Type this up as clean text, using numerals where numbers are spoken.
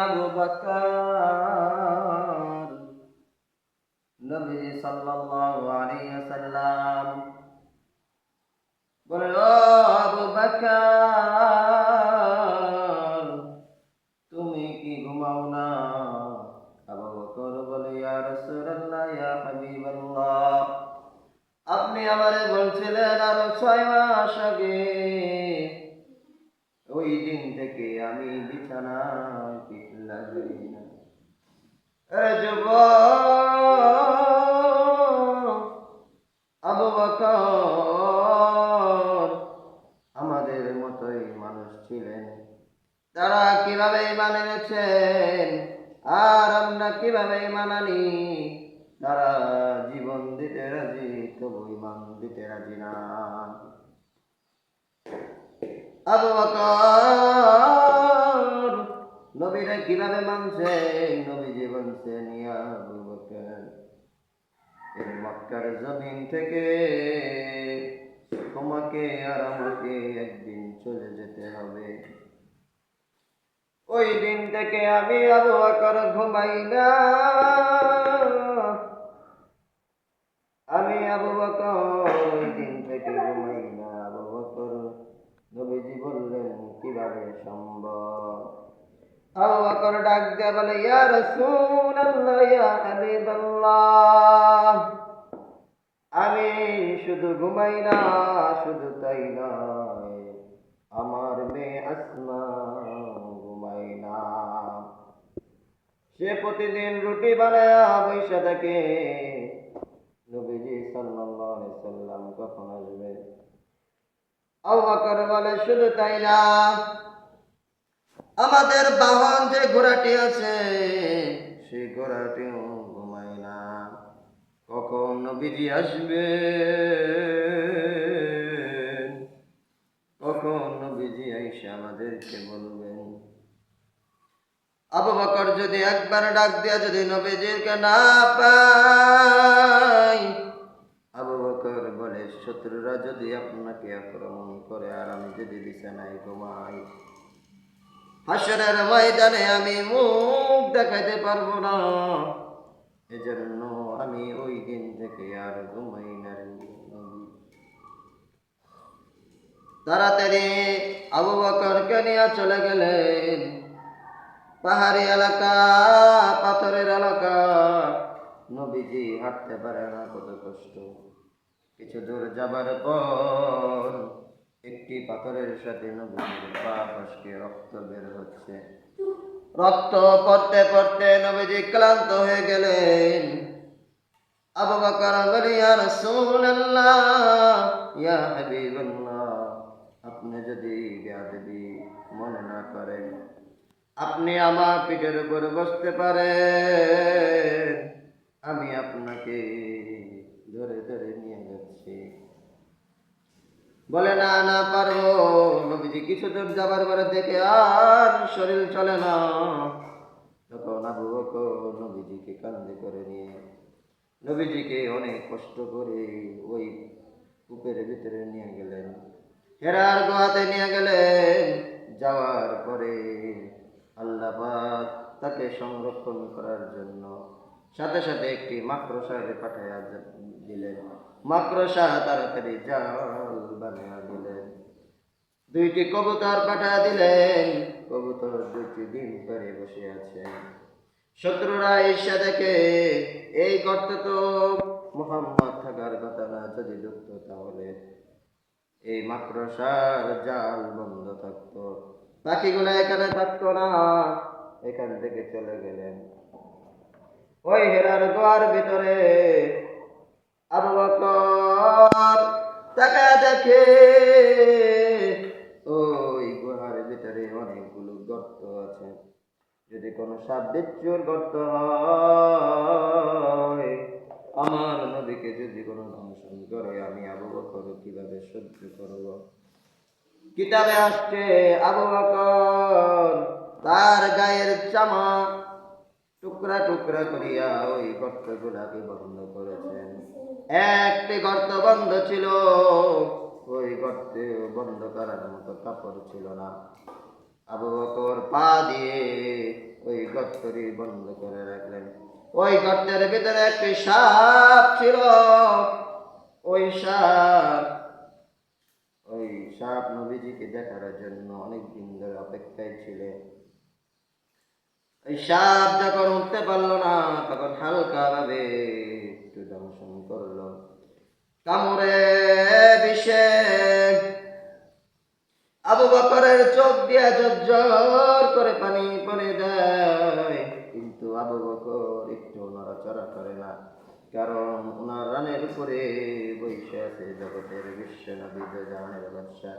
আবু বকর নবী সাল্লাল্লাহু আলাইহি ওয়াসাল্লাম বলে, ও আবু বকর, তুমি কি ঘুমাও না? আবু বকর বলে, ইয়া রাসূলুল্লাহ, ইয়া হাবিবাল্লাহ, আপনি আমারে বলছিলেন আরো 6 মাস আগে, ওই দিন থেকে আমি বিছানায় পিঠ লাগাই না। আবু বকর আমাদের মতোই মানুষ ছিলেন, তারা কিভাবে ঈমান এনেছেন আর আমরা কিভাবে ঈমান আনি। তারা জীবন দিতে রাজি, তবু ঈমান দিতে রাজি না। আবু বকর নবীরা কিভাবে মানছে? নবীজি বলছেন, ইয়া আবু বকর, এই মক্কার জমিন থেকে তোমাকে আর আমাকে একদিন চলে যেতে হবে। ওই দিন থেকে আমি আবু বকর ঘুমাই না। আমি আবু বকর ওই দিন থেকে ঘুমাই না। আবু বকর নবীজি বললেন, কিভাবে সম্ভব? আবু বকর ডাক দিয়ে বলে, ইয়া রাসূলুল্লাহ, ইয়া হাবিবাল্লাহ, আমি শুধু ঘুমাই না, শুধু তাই নয়, আমার মেয়ে আসমা ঘুমাই না। সে প্রতিদিন রুটি বানায়া বৈশা থাকে। নবীজি সাল্লাল্লাহু আলাইহি সাল্লাম কখন আসবে? আবু বকর বলে, শুধু তাই না, আমাদের বাহন যে ঘোড়াটি আছে, সেই ঘোড়াটিও ঘুমায় না। কখন নবীজি আসবে? কখন নবীজি আইসা আমাদেরকে বলবেন? আবু বকর যদি একবার ডাক দিয়া যদি নবীজিকে না পাই, আবু বকর বলে, শত্রুরা যদি আপনাকে আক্রমণ করে আর আমি যদি বিছানায় ঘুমাই, হাসরের ময়দানে আমি মুখ দেখাইতে পারবো না। এজন্য আমি ওই দিন থেকে আর ঘুমাই না রে নবী। তাড়াতাড়ি আবু বকরকে নিয়ে চলে গেলেন পাহাড়ি এলাকা, পাথরের এলাকা। নবীজি হাঁটতে পারে না, কত কষ্ট। কিছু দূর যাবার পর একটি পাথরের সাথে নবীজির পা ফসকে রক্ত বের হচ্ছে। রক্ত পড়তে পড়তে নবীজি ক্লান্ত হয়ে গেলেন। আবু বকর বলে, ইয়া রাসূলুল্লাহ, ইয়া হাবিবাল্লাহ, আপনি যদি বেয়াদবি মনে না করেন, আপনি আমার পিঠের উপর বসতে পারেন, আমি আপনাকে ধরে ধরে নিয়ে যাচ্ছি। বলে, না না, পারবো। নবীজি কিছু দূর যাবার পরে দেখে আর শরীর চলে না। তখন আবু বকর নবীজিকে কাঁধে করে নিয়ে নবীজিকে অনেক কষ্ট করে ওই কূপের ভিতরে নিয়ে গেলেন, হেরার গুহাতে নিয়ে গেলেন। যাওয়ার পরে আল্লাহ পাক তাকে সংরক্ষণ করার জন্য সাথে সাথে একটি মাকড়সাকে পাঠাইয়া দিলেন। মাকড়সা তাড়াতাড়ি জাল বানিয়ে দিলেন। 2টি কবুতর পাঠিয়ে দিলেন। কবুতর 2টি ডিম পেড়ে বসে আছে। শত্রুরা ঈর্ষা দেখে, এই গর্তে তো মুহাম্মদ থাকার কথা না, যদি ঢুকতো তাহলে এই মাকড়সার জাল বন্ধ থাকতো, পাখিগুলো এখানে থাকতো না। এখান থেকে চলে গেলেন। ওই হেরার গুহার ভিতরে আবু বকর তাকায় দেখে ওই গুহার ভিতরে অনেকগুলো গর্ত আছে। যদি কোনো সাপ বিচ্ছুর গর্ত হয়, আমার নবীকে যদি কোনো দংশন করে, আমি আবু বকর কিভাবে সহ্য করব? কিতাবে আসছে, আবু বকর তার গায়ের চামা টুকরা টুকরা করিয়া ওই গর্তগুলাকে বন্ধ করেছেন। একটি গর্ত বন্ধ ছিল, ওই গর্তে বন্ধ করার মতো কাপড় ছিল না। আবু বকর পা দিয়ে ওই গর্তটি বন্ধ করে রাখলেন। ওই গর্তের ভিতরে একটি সাপ ছিল। ওই সাপ ওই সাপ নবীজিকে দেখার জন্য অনেক দিন ধরে অপেক্ষায় ছিল। ওই সাপ যখন উঠতে পারলো না, তখন হালকা ভাবে একটু দংশন করলো, কামড়ে বিষে আবু বকরের চোখ দিয়া ঝরঝর করে পানি পড়ে যায়। কিন্তু আবু বকর একটু নড়াচড়া করে না, কারণ ওনার রানের উপরে বসে আছে জগতের বিশ্ব নবী জাহানের বাদশা